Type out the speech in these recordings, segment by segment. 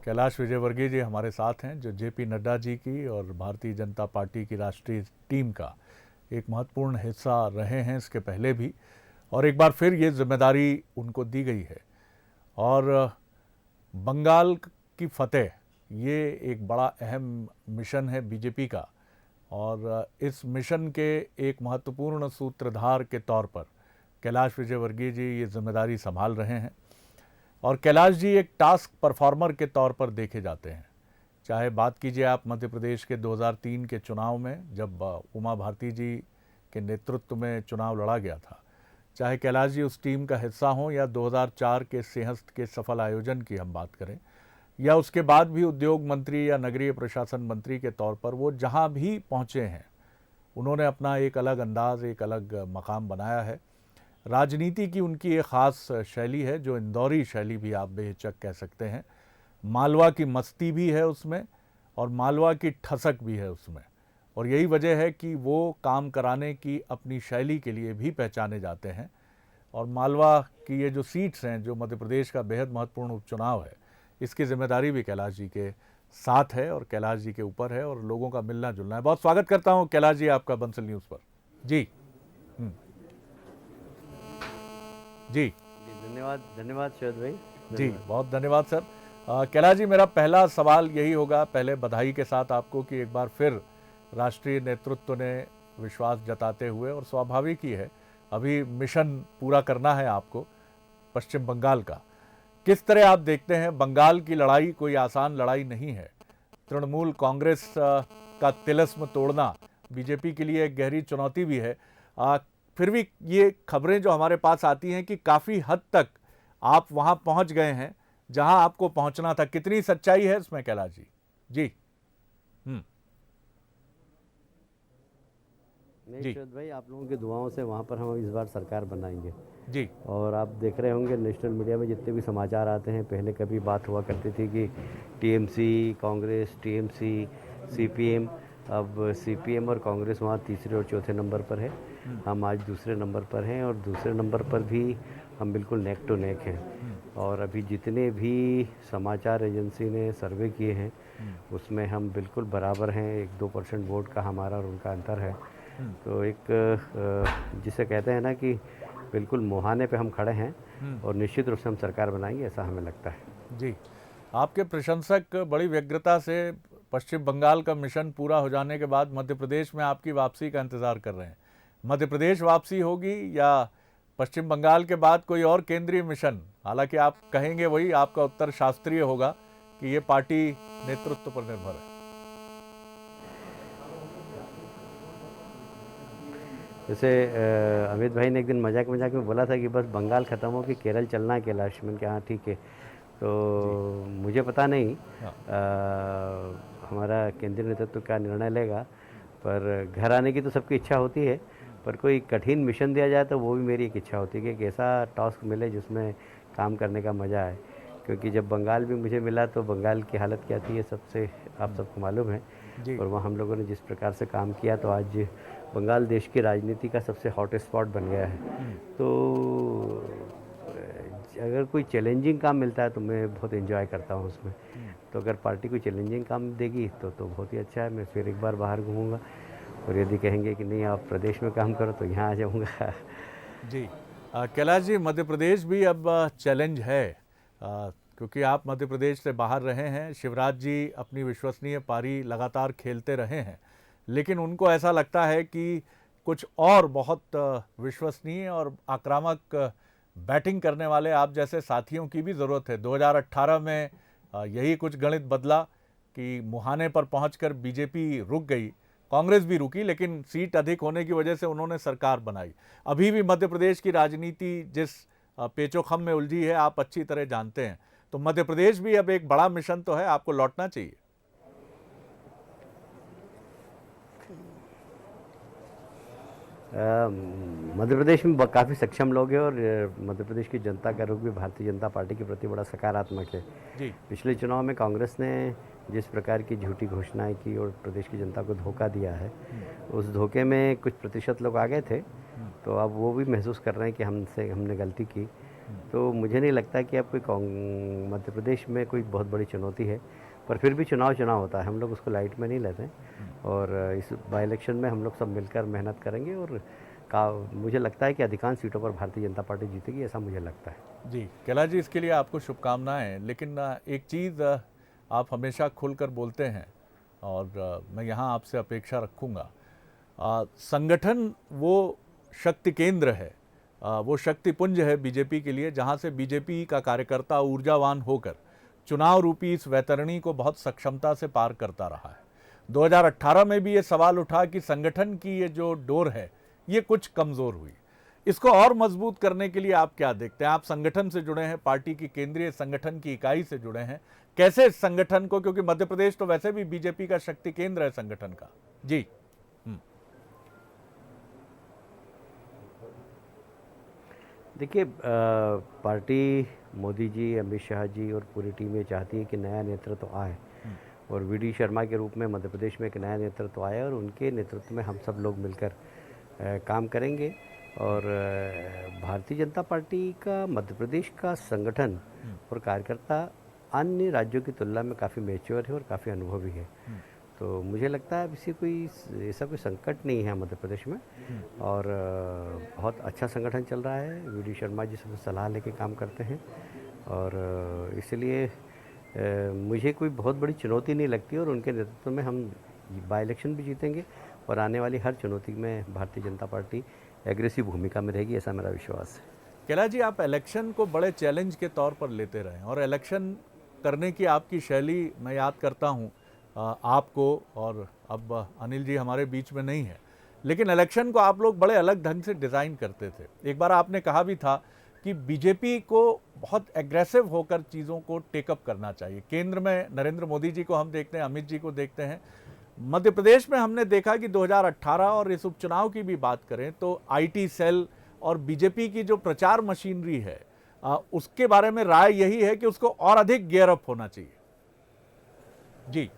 कैलाश विजयवर्गीय जी हमारे साथ हैं, जो जेपी नड्डा जी की और भारतीय जनता पार्टी की राष्ट्रीय टीम का एक महत्वपूर्ण हिस्सा रहे हैं इसके पहले भी, और एक बार फिर ये जिम्मेदारी उनको दी गई है। और बंगाल की फतेह ये एक बड़ा अहम मिशन है बीजेपी का, और इस मिशन के एक महत्वपूर्ण सूत्रधार के तौर पर कैलाश विजयवर्गीय जी ये जिम्मेदारी संभाल रहे हैं। और कैलाश जी एक टास्क परफॉर्मर के तौर पर देखे जाते हैं। चाहे बात कीजिए आप मध्य प्रदेश के 2003 के चुनाव में, जब उमा भारती जी के नेतृत्व में चुनाव लड़ा गया था, चाहे कैलाश जी उस टीम का हिस्सा हों, या 2004 के सिंहस्थ के सफल आयोजन की हम बात करें, या उसके बाद भी उद्योग मंत्री या नगरीय प्रशासन मंत्री के तौर पर वो जहाँ भी पहुँचे हैं, उन्होंने अपना एक अलग अंदाज, एक अलग मकाम बनाया है। राजनीति की उनकी एक ख़ास शैली है, जो इंदौरी शैली भी आप बेहिचक कह सकते हैं। मालवा की मस्ती भी है उसमें, और मालवा की ठसक भी है उसमें, और यही वजह है कि वो काम कराने की अपनी शैली के लिए भी पहचाने जाते हैं। और मालवा की ये जो सीट्स हैं, जो मध्य प्रदेश का बेहद महत्वपूर्ण उपचुनाव है, इसकी जिम्मेदारी भी कैलाश जी के साथ है और कैलाश जी के ऊपर है, और लोगों का मिलना जुलना है। बहुत स्वागत करता हूँ कैलाश जी आपका बंसल न्यूज़ पर। जी जी धन्यवाद धन्यवाद शरद भाई। जी, बहुत धन्यवाद सर। कैलाश जी, मेरा पहला सवाल यही होगा, पहले बधाई के साथ आपको कि एक बार फिर राष्ट्रीय नेतृत्व ने विश्वास जताते हुए, और स्वाभाविक ही है, अभी मिशन पूरा करना है आपको पश्चिम बंगाल का। किस तरह आप देखते हैं बंगाल की लड़ाई? कोई आसान लड़ाई नहीं है। तृणमूल कांग्रेस का तिलिस्म तोड़ना बीजेपी के लिए एक गहरी चुनौती भी है। फिर भी ये खबरें जो हमारे पास आती हैं कि काफ़ी हद तक आप वहाँ पहुँच गए हैं जहाँ आपको पहुँचना था। कितनी सच्चाई है इसमें कैलाश जी? जी नहीं जी शरद भाई, आप लोगों की दुआओं से वहाँ पर हम इस बार सरकार बनाएंगे। जी और आप देख रहे होंगे नेशनल मीडिया में जितने भी समाचार आते हैं, पहले कभी बात हुआ करती थी कि टीएमसी कांग्रेस, टीएमसी सीपीएम, अब सीपीएम और कांग्रेस वहाँ तीसरे और चौथे नंबर पर है। हम आज दूसरे नंबर पर हैं, और दूसरे नंबर पर भी हम बिल्कुल नेक टू नेक हैं। और अभी जितने भी समाचार एजेंसी ने सर्वे किए हैं उसमें हम बिल्कुल बराबर हैं। 1-2% वोट का हमारा और उनका अंतर है। तो एक जिसे कहते हैं ना कि बिल्कुल मुहाने पे हम खड़े हैं, और निश्चित रूप से हम सरकार बनाएंगे, ऐसा हमें लगता है। जी, आपके प्रशंसक बड़ी व्यग्रता से पश्चिम बंगाल का मिशन पूरा हो जाने के बाद मध्य प्रदेश में आपकी वापसी का इंतज़ार कर रहे हैं। मध्य प्रदेश वापसी होगी या पश्चिम बंगाल के बाद कोई और केंद्रीय मिशन? हालांकि आप कहेंगे वही, आपका उत्तर शास्त्रीय होगा कि ये पार्टी नेतृत्व पर निर्भर है। जैसे अमित भाई ने एक दिन मजाक मजाक में बोला था कि बस बंगाल ख़त्म हो कि केरल चलना है कैलाश। मैंने कहा हाँ ठीक है। तो मुझे पता नहीं हमारा केंद्रीय नेतृत्व क्या निर्णय लेगा, पर घर आने की तो सबकी इच्छा होती है, पर कोई कठिन मिशन दिया जाए तो वो भी मेरी एक इच्छा होती है कि एक ऐसा टास्क मिले जिसमें काम करने का मज़ा आए। क्योंकि जब बंगाल भी मुझे मिला तो बंगाल की हालत क्या थी ये सबसे आप सबको मालूम है, और वहाँ हम लोगों ने जिस प्रकार से काम किया तो आज बंगाल देश की राजनीति का सबसे हॉट स्पॉट बन गया है। तो अगर कोई चैलेंजिंग काम मिलता है तो मैं बहुत एंजॉय करता हूँ उसमें। तो अगर पार्टी कोई चैलेंजिंग काम देगी तो बहुत ही अच्छा है। मैं फिर एक बार बाहर घूमूंगा, और यदि कहेंगे कि नहीं आप प्रदेश में काम करो तो यहाँ आ जाऊँगा। जी, कैलाश जी, मध्य प्रदेश भी अब चैलेंज है, क्योंकि आप मध्य प्रदेश से बाहर रहे हैं। शिवराज जी अपनी विश्वसनीय पारी लगातार खेलते रहे हैं, लेकिन उनको ऐसा लगता है कि कुछ और बहुत विश्वसनीय और आक्रामक बैटिंग करने वाले आप जैसे साथियों की भी ज़रूरत है। 2018 में यही कुछ गणित बदला कि मुहाने पर पहुंचकर बीजेपी रुक गई, कांग्रेस भी रुकी, लेकिन सीट अधिक होने की वजह से उन्होंने सरकार बनाई। अभी भी मध्य प्रदेश की राजनीति जिस पेचोखम में उलझी है आप अच्छी तरह जानते हैं। तो मध्य प्रदेश भी अब एक बड़ा मिशन तो है, आपको लौटना चाहिए। मध्य प्रदेश में काफ़ी सक्षम लोग हैं, और मध्य प्रदेश की जनता का रुख भी भारतीय जनता पार्टी के प्रति बड़ा सकारात्मक है। जी, पिछले चुनाव में कांग्रेस ने जिस प्रकार की झूठी घोषणाएं की और प्रदेश की जनता को धोखा दिया है, उस धोखे में कुछ प्रतिशत लोग आ गए थे, तो अब वो भी महसूस कर रहे हैं कि हमने गलती की। तो मुझे नहीं लगता कि अब कोई मध्य प्रदेश में कोई बहुत बड़ी चुनौती है, पर फिर भी चुनाव होता है, हम लोग उसको लाइट में नहीं लेते हैं। और इस बाई इलेक्शन में हम लोग सब मिलकर मेहनत करेंगे और मुझे लगता है कि अधिकांश सीटों पर भारतीय जनता पार्टी जीतेगी, ऐसा मुझे लगता है। जी कैलाश जी, इसके लिए आपको शुभकामनाएं। लेकिन एक चीज़ आप हमेशा खुलकर बोलते हैं और मैं यहाँ आपसे अपेक्षा रखूँगा, संगठन वो शक्ति केंद्र है, वो शक्ति पुंज है बीजेपी के लिए, जहाँ से बीजेपी का कार्यकर्ता ऊर्जावान होकर चुनाव रूपी इस वैतरणी को बहुत सक्षमता से पार करता रहा है। 2018 में भी ये सवाल उठा कि संगठन की ये जो डोर है ये कुछ कमज़ोर हुई। इसको और मजबूत करने के लिए आप क्या देखते हैं? आप संगठन से जुड़े हैं, पार्टी की केंद्रीय संगठन की इकाई से जुड़े हैं, कैसे इस संगठन को, क्योंकि मध्य प्रदेश तो वैसे भी बीजेपी का शक्ति केंद्र है संगठन का। जी देखिए, पार्टी मोदी जी, अमित शाह जी और पूरी टीम ये चाहती है कि नया नेतृत्व आए और वीडी शर्मा के रूप में मध्य प्रदेश में एक नया नेतृत्व आया और उनके नेतृत्व में हम सब लोग मिलकर काम करेंगे। और भारतीय जनता पार्टी का मध्य प्रदेश का संगठन और कार्यकर्ता अन्य राज्यों की तुलना में काफ़ी मैच्योर है और काफ़ी अनुभवी है। तो मुझे लगता है इसी कोई ऐसा कोई संकट नहीं है मध्य प्रदेश में और बहुत अच्छा संगठन चल रहा है। वीडी शर्मा जी सबसे सलाह लेके काम करते हैं और इसलिए मुझे कोई बहुत बड़ी चुनौती नहीं लगती और उनके नेतृत्व में हम बाई इलेक्शन भी जीतेंगे और आने वाली हर चुनौती में भारतीय जनता पार्टी एग्रेसिव भूमिका में रहेगी, ऐसा मेरा विश्वास है। कैलाश जी, आप इलेक्शन को बड़े चैलेंज के तौर पर लेते रहे और इलेक्शन करने की आपकी शैली मैं याद करता हूँ आपको, और अब अनिल जी हमारे बीच में नहीं है, लेकिन इलेक्शन को आप लोग बड़े अलग ढंग से डिज़ाइन करते थे। एक बार आपने कहा भी था कि बीजेपी को बहुत एग्रेसिव होकर चीज़ों को टेकअप करना चाहिए। केंद्र में नरेंद्र मोदी जी को हम देखते हैं, अमित जी को देखते हैं। मध्य प्रदेश में हमने देखा कि 2018 और इस उपचुनाव की भी बात करें तो आईटी सेल और बीजेपी की जो प्रचार मशीनरी है उसके बारे में राय यही है कि उसको और अधिक गियर अप होना चाहिए। जी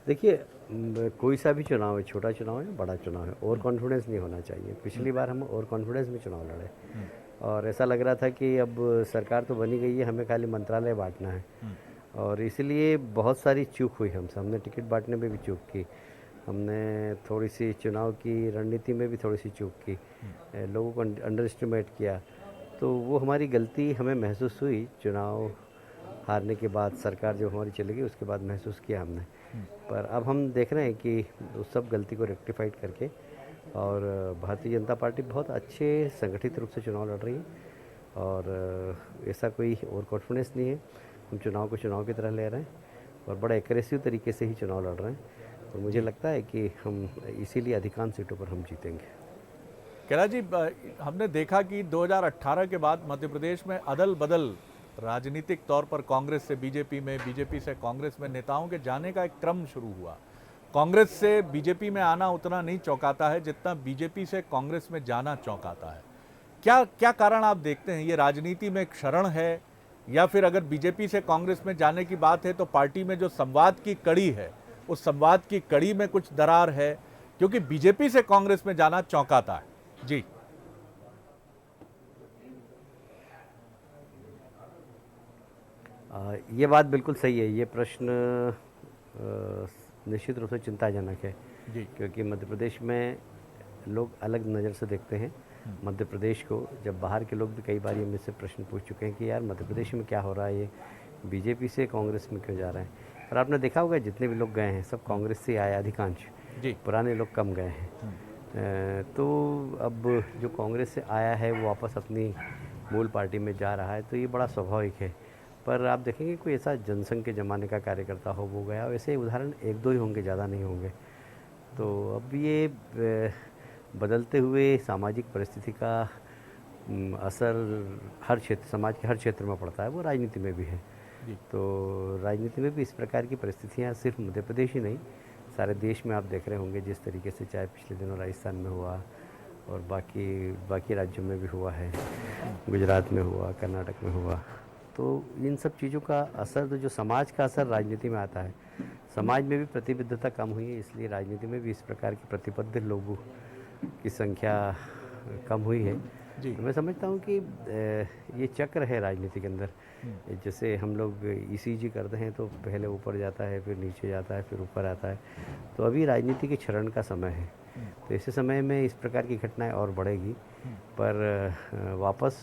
देखिए, कोई सा भी चुनाव है, छोटा चुनाव है बड़ा चुनाव है, ओवर कॉन्फिडेंस नहीं होना चाहिए। पिछली बार हम ओवर कॉन्फिडेंस में चुनाव लड़े और ऐसा लग रहा था कि अब सरकार तो बनी गई है, हमें खाली मंत्रालय बांटना है और इसलिए बहुत सारी चूक हुई हमसे। हमने टिकट बांटने में भी चूक की, हमने थोड़ी सी चुनाव की रणनीति में भी थोड़ी सी चूक की, लोगों को अंडर एस्टिमेट किया, तो वो हमारी गलती हमें महसूस हुई। चुनाव हारने के बाद सरकार जब हमारी चली गई उसके बाद महसूस किया हमने। पर अब हम देख रहे हैं कि उस सब गलती को रेक्टिफाइड करके और भारतीय जनता पार्टी बहुत अच्छे संगठित रूप से चुनाव लड़ रही है और ऐसा कोई ओवर कॉन्फिडेंस नहीं है। हम चुनाव को चुनाव की तरह ले रहे हैं और बड़ा एग्रेसिव तरीके से ही चुनाव लड़ रहे हैं और मुझे लगता है कि हम इसीलिए अधिकांश सीटों पर हम जीतेंगे। कैलाश जी, हमने देखा कि 2018 के बाद मध्य प्रदेश में अदल बदल राजनीतिक तौर पर कांग्रेस से बीजेपी में, बीजेपी से कांग्रेस में नेताओं के जाने का एक क्रम शुरू हुआ। कांग्रेस से बीजेपी में आना उतना नहीं चौंकाता है जितना बीजेपी से कांग्रेस में जाना चौंकाता है। क्या कारण आप देखते हैं? ये राजनीति में एक क्षरण है या फिर अगर बीजेपी से कांग्रेस में जाने की बात है तो पार्टी में जो संवाद की कड़ी है उस संवाद की कड़ी में कुछ दरार है? क्योंकि बीजेपी से कांग्रेस में जाना चौंकाता है। जी ये बात बिल्कुल सही है। ये प्रश्न निश्चित रूप से चिंताजनक है जी क्योंकि मध्य प्रदेश में लोग अलग नज़र से देखते हैं मध्य प्रदेश को। जब बाहर के लोग भी कई बार ये मुझसे प्रश्न पूछ चुके हैं कि यार मध्य प्रदेश में क्या हो रहा है, ये बीजेपी से कांग्रेस में क्यों जा रहे हैं। पर आपने देखा होगा जितने भी लोग गए हैं सब कांग्रेस से आए, अधिकांश जी पुराने लोग कम गए हैं। तो अब जो कांग्रेस से आया है वो वापस अपनी मूल पार्टी में जा रहा है, तो ये बड़ा स्वाभाविक है। पर आप देखेंगे कोई ऐसा जनसंघ के ज़माने का कार्यकर्ता हो वो गया, वैसे उदाहरण एक दो ही होंगे, ज़्यादा नहीं होंगे। तो अब ये बदलते हुए सामाजिक परिस्थिति का असर हर क्षेत्र, समाज के हर क्षेत्र में पड़ता है, वो राजनीति में भी है। तो राजनीति में भी इस प्रकार की परिस्थितियाँ सिर्फ मध्य प्रदेश ही नहीं सारे देश में आप देख रहे होंगे जिस तरीके से, चाहे पिछले दिनों राजस्थान में हुआ और बाकी राज्यों में भी हुआ है, गुजरात में हुआ, कर्नाटक में हुआ। तो इन सब चीज़ों का असर, तो जो समाज का असर राजनीति में आता है, समाज में भी प्रतिबद्धता कम हुई है, इसलिए राजनीति में भी इस प्रकार के प्रतिबद्ध लोगों की संख्या कम हुई है। जी। मैं समझता हूँ कि ये चक्र है राजनीति के अंदर। जैसे हम लोग ईसीजी करते हैं तो पहले ऊपर जाता है, फिर नीचे जाता है, फिर ऊपर आता है। तो अभी राजनीति के क्षरण का समय है। तो ऐसे समय में इस प्रकार की घटनाएं और बढ़ेगी, पर वापस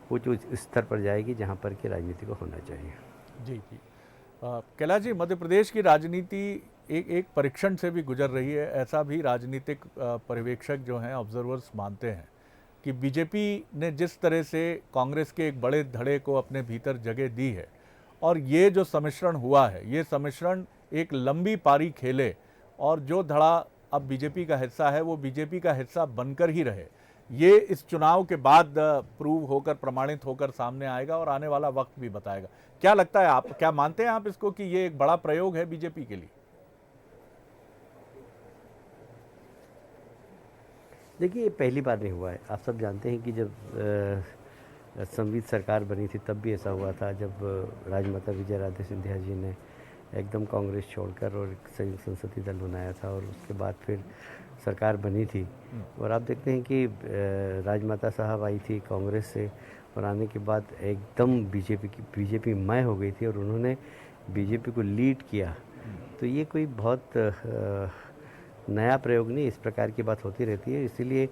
कुछ उस स्तर पर जाएगी जहाँ पर कि राजनीति को होना चाहिए। जी जी। कैलाश जी, मध्य प्रदेश की राजनीति एक एक परीक्षण से भी गुजर रही है, ऐसा भी राजनीतिक पर्यवेक्षक जो हैं, ऑब्जर्वर्स मानते हैं कि बीजेपी ने जिस तरह से कांग्रेस के एक बड़े धड़े को अपने भीतर जगह दी है और ये जो सम्मिश्रण हुआ है, ये सम्मिश्रण एक लंबी पारी खेले और जो धड़ा अब बीजेपी का हिस्सा है वो बीजेपी का हिस्सा बनकर ही रहे। ये इस चुनाव के बाद प्रूव होकर, प्रमाणित होकर सामने आएगा और आने वाला वक्त भी बताएगा। क्या लगता है, आप क्या मानते हैं आप इसको कि ये एक बड़ा प्रयोग है बीजेपी के लिए? देखिए, ये पहली बार नहीं हुआ है। आप सब जानते हैं कि जब संवित सरकार बनी थी तब भी ऐसा हुआ था, जब राजमाता विजयराजे सिंधिया जी ने एकदम कांग्रेस छोड़कर और एक संयुक्त संसदीय दल बनाया था और उसके बाद फिर सरकार बनी थी। और आप देखते हैं कि राजमाता साहब आई थी कांग्रेस से और आने के बाद एकदम बीजेपी मय हो गई थी और उन्होंने बीजेपी को लीड किया। तो ये कोई बहुत नया प्रयोग नहीं, इस प्रकार की बात होती रहती है। इसीलिए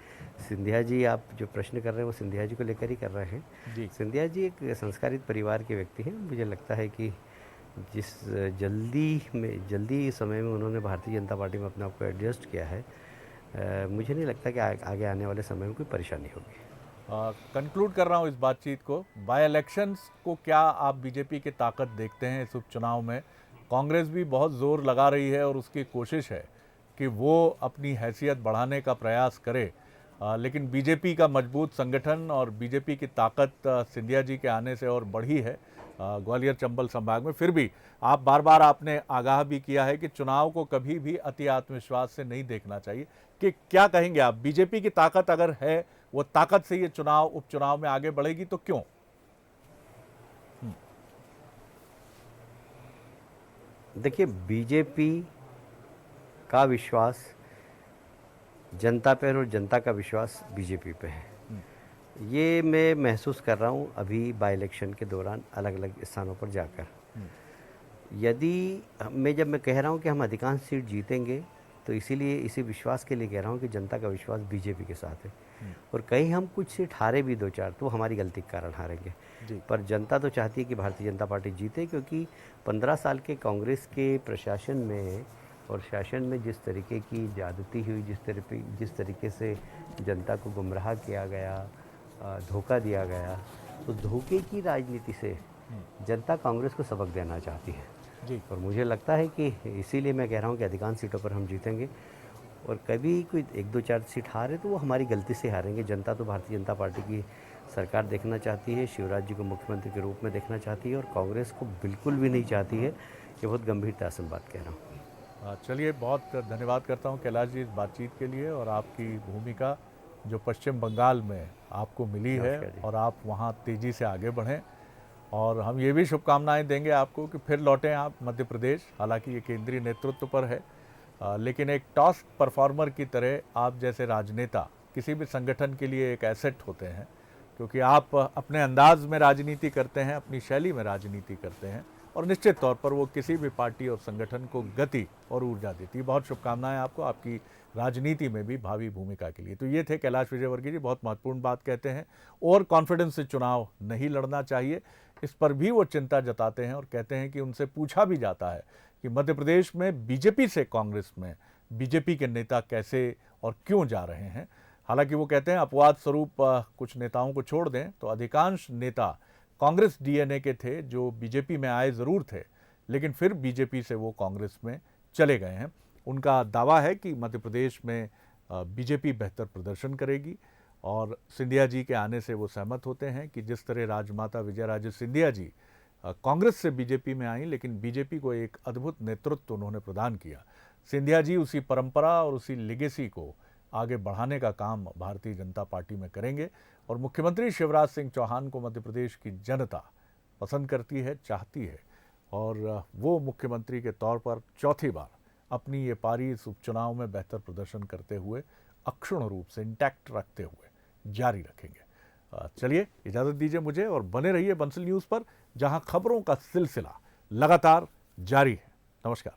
सिंधिया जी, आप जो प्रश्न कर रहे हैं वो सिंधिया जी को लेकर ही कर रहे हैं। सिंधिया जी एक संस्कारित परिवार के व्यक्ति हैं। मुझे लगता है कि जिस जल्दी समय में उन्होंने भारतीय जनता पार्टी में अपने आप को एडजस्ट किया है, मुझे नहीं लगता कि आगे आने वाले समय में कोई परेशानी होगी। कंक्लूड कर रहा हूँ इस बातचीत को। बाय इलेक्शंस को क्या आप बीजेपी की ताकत देखते हैं इस उपचुनाव में? कांग्रेस भी बहुत जोर लगा रही है और उसकी कोशिश है कि वो अपनी हैसियत बढ़ाने का प्रयास करे, लेकिन बीजेपी का मजबूत संगठन और बीजेपी की ताकत सिंधिया जी के आने से और बढ़ी है ग्वालियर चंबल संभाग में। फिर भी आप बार बार आपने आगाह भी किया है कि चुनाव को कभी भी अति आत्मविश्वास से नहीं देखना चाहिए। कि क्या कहेंगे आप, बीजेपी की ताकत अगर है, वो ताकत से ये उपचुनाव में आगे बढ़ेगी तो क्यों? देखिए, बीजेपी का विश्वास जनता पर और जनता का विश्वास बीजेपी पे है। ये मैं महसूस कर रहा हूँ अभी बाई इलेक्शन के दौरान अलग अलग स्थानों पर जाकर। जब मैं कह रहा हूँ कि हम अधिकांश सीट जीतेंगे, तो इसीलिए इसी विश्वास के लिए कह रहा हूँ कि जनता का विश्वास बीजेपी के साथ है। और कहीं हम कुछ सीट हारे भी 2-4 तो हमारी गलती के कारण हारेंगे, पर जनता तो चाहती है कि भारतीय जनता पार्टी जीते, क्योंकि 15 साल के कांग्रेस के प्रशासन में और शासन में जिस तरीके की ज्यादती हुई, जिस तरीके से जनता को गुमराह किया गया, धोखा दिया गया, तो धोखे की राजनीति से जनता कांग्रेस को सबक देना चाहती है जी। और मुझे लगता है कि इसीलिए मैं कह रहा हूँ कि अधिकांश सीटों पर हम जीतेंगे। और कभी कोई 1-2-4 सीट हारे तो वो हमारी गलती से हारेंगे। जनता तो भारतीय जनता पार्टी की सरकार देखना चाहती है, शिवराज जी को मुख्यमंत्री के रूप में देखना चाहती है और कांग्रेस को बिल्कुल भी नहीं चाहती है। ये बहुत गंभीरता से बात कह रहा हूँ। चलिए, बहुत धन्यवाद करता हूँ कैलाश जी इस बातचीत के लिए और आपकी भूमिका जो पश्चिम बंगाल में आपको मिली है और आप वहाँ तेज़ी से आगे बढ़ें। और हम ये भी शुभकामनाएं देंगे आपको कि फिर लौटें आप मध्य प्रदेश। हालांकि ये केंद्रीय नेतृत्व पर है, लेकिन एक टॉप परफॉर्मर की तरह आप जैसे राजनेता किसी भी संगठन के लिए एक एसेट होते हैं, क्योंकि आप अपने अंदाज में राजनीति करते हैं, अपनी शैली में राजनीति करते हैं और निश्चित तौर पर वो किसी भी पार्टी और संगठन को गति और ऊर्जा देती है। बहुत शुभकामनाएं आपको आपकी राजनीति में भी भावी भूमिका के लिए। तो ये थे कैलाश विजयवर्गीय जी। बहुत महत्वपूर्ण बात कहते हैं, और कॉन्फिडेंस से चुनाव नहीं लड़ना चाहिए, इस पर भी वो चिंता जताते हैं और कहते हैं कि उनसे पूछा भी जाता है कि मध्य प्रदेश में बीजेपी से कांग्रेस में बीजेपी के नेता कैसे और क्यों जा रहे हैं। हालांकि वो कहते हैं अपवाद स्वरूप कुछ नेताओं को छोड़ दें तो अधिकांश नेता कांग्रेस डीएनए के थे, जो बीजेपी में आए ज़रूर थे लेकिन फिर बीजेपी से वो कांग्रेस में चले गए हैं। उनका दावा है कि मध्य प्रदेश में बीजेपी बेहतर प्रदर्शन करेगी और सिंधिया जी के आने से वो सहमत होते हैं कि जिस तरह राजमाता विजयराजे सिंधिया जी कांग्रेस से बीजेपी में आई, लेकिन बीजेपी को एक अद्भुत नेतृत्व उन्होंने प्रदान किया। सिंधिया जी उसी परंपरा और उसी लेगेसी को आगे बढ़ाने का काम भारतीय जनता पार्टी में करेंगे और मुख्यमंत्री शिवराज सिंह चौहान को मध्य प्रदेश की जनता पसंद करती है, चाहती है और वो मुख्यमंत्री के तौर पर चौथी बार अपनी ये पारी इस उपचुनाव में बेहतर प्रदर्शन करते हुए अक्षुण्ण रूप से इंटैक्ट रखते हुए जारी रखेंगे। चलिए इजाज़त दीजिए मुझे और बने रहिए बंसल न्यूज़ पर, जहां खबरों का सिलसिला लगातार जारी है। नमस्कार।